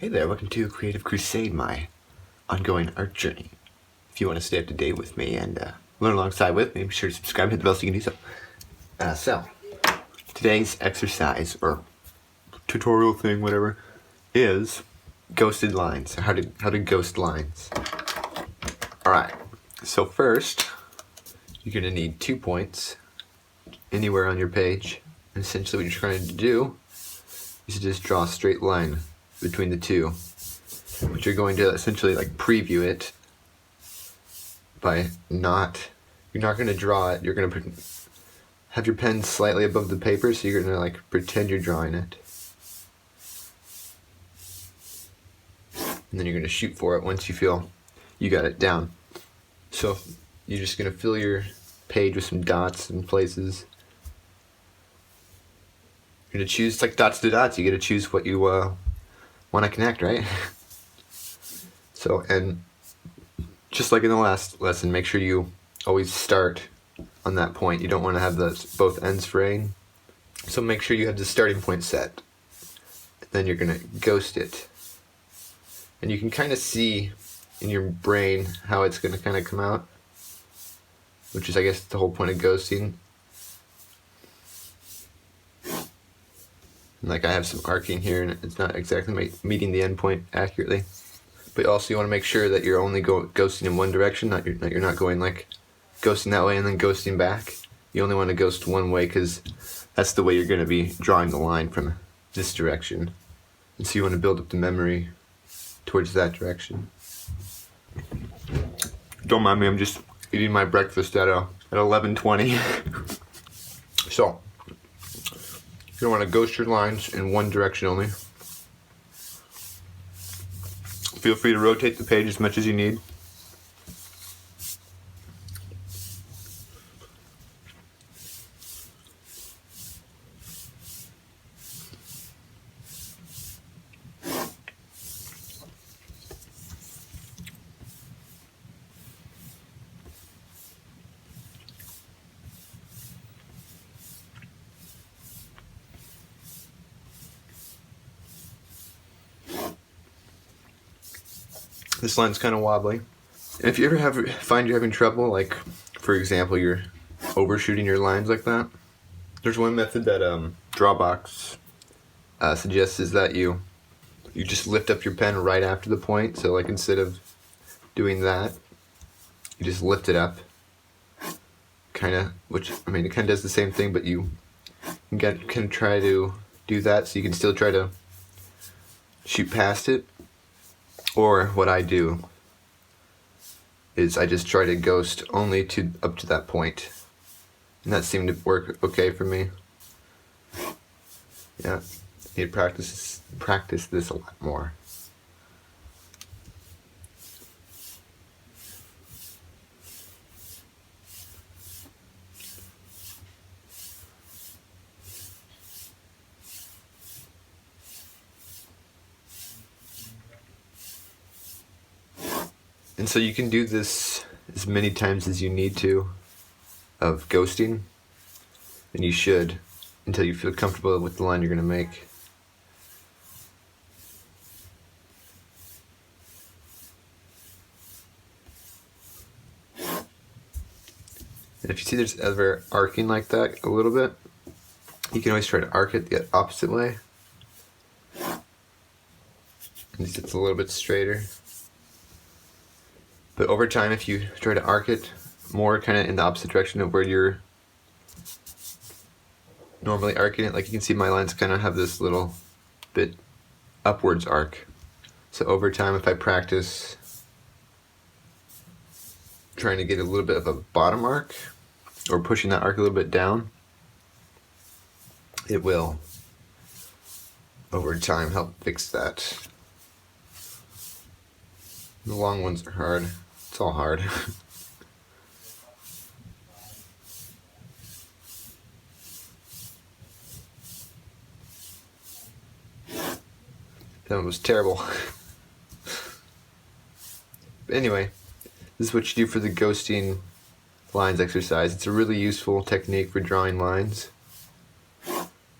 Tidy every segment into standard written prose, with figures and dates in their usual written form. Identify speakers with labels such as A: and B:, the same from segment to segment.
A: Hey there, welcome to Creative Crusade, my ongoing art journey. If you want to stay up to date with me and learn alongside with me, be sure to subscribe and hit the bell so you can do so. So, today's exercise, or tutorial thing, whatever, is ghosted lines, how to ghost lines. Alright, so first, you're going to need 2 points anywhere on your page. And essentially what you're trying to do is to just draw a straight line between the two, but you're going to essentially like preview it by you're not going to draw it, you're going to have your pen slightly above the paper, so you're going to like pretend you're drawing it, and then you're going to shoot for it once you feel you got it down. So you're just going to fill your page with some dots and places. You're going to choose like dots to dots, you get to choose what you want to connect, right? So, and just like in the last lesson, make sure you always start on that point. You don't want to have both ends fraying. So make sure you have the starting point set. Then you're going to ghost it. And you can kind of see in your brain how it's going to kind of come out, which is, I guess, the whole point of ghosting. Like I have some arcing here, and it's not exactly meeting the endpoint accurately. But also you want to make sure that you're only ghosting in one direction, that you're not going like ghosting that way and then ghosting back. You only want to ghost one way because that's the way you're going to be drawing the line, from this direction. And so you want to build up the memory towards that direction. Don't mind me, I'm just eating my breakfast at 11:20. So, you want to ghost your lines in one direction only. Feel free to rotate the page as much as you need. This line's kind of wobbly. And if you ever find you're having trouble, like for example you're overshooting your lines like that, there's one method that drawabox suggests, is that you just lift up your pen right after the point. So like instead of doing that, you just lift it up, kind of, which I mean it kind of does the same thing, but you can try to do that so you can still try to shoot past it. Or what I do is I just try to ghost only up to that point, and that seemed to work okay for me. Yeah, I need to practice this a lot more. And so you can do this as many times as you need to, of ghosting, and you should, until you feel comfortable with the line you're going to make. And if you see there's ever arcing like that a little bit, you can always try to arc it the opposite way. At least it's a little bit straighter. But over time, if you try to arc it more kind of in the opposite direction of where you're normally arcing it, like you can see my lines kind of have this little bit upwards arc. So over time, if I practice trying to get a little bit of a bottom arc, or pushing that arc a little bit down, it will, over time, help fix that. The long ones are hard. It's all hard. That one was terrible. But anyway, this is what you do for the ghosting lines exercise. It's a really useful technique for drawing lines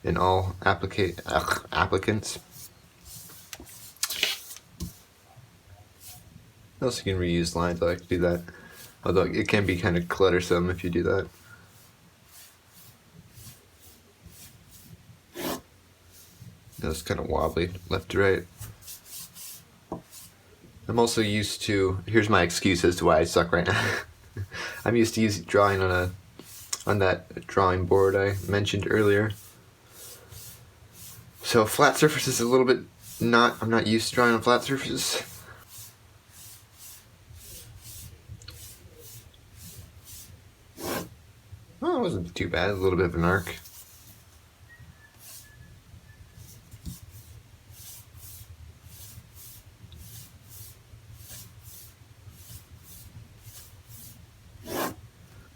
A: in all applicants. Also, you can reuse lines. I like to do that. Although it can be kind of cluttersome if you do that. That's kind of wobbly, left to right. I'm also used to, here's my excuse as to why I suck right now. I'm used to drawing on that drawing board I mentioned earlier. So flat surface is a little bit I'm not used to drawing on flat surfaces. Oh, it wasn't too bad, a little bit of an arc.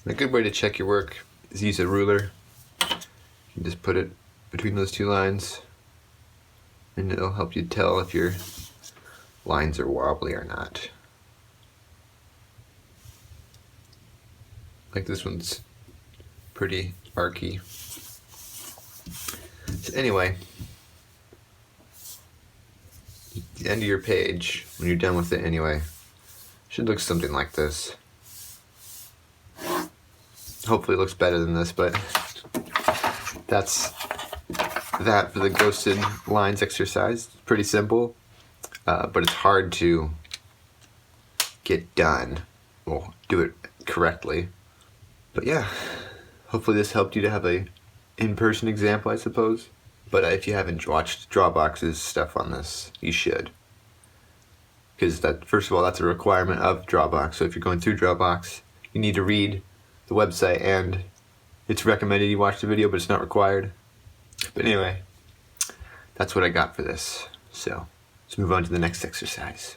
A: A good way to check your work is use a ruler. You can just put it between those two lines and it'll help you tell if your lines are wobbly or not. Like this one's pretty archy. So anyway, the end of your page, when you're done with it anyway, should look something like this. Hopefully it looks better than this, but that's that for the ghosted lines exercise. It's pretty simple, but it's hard to get done. Well, do it correctly. But yeah, hopefully this helped you to have a in-person example, I suppose. But if you haven't watched Drawabox's stuff on this, you should. Because that, first of all, that's a requirement of Drawabox. So if you're going through Drawabox, you need to read the website, and it's recommended you watch the video, but it's not required. But anyway, that's what I got for this. So let's move on to the next exercise.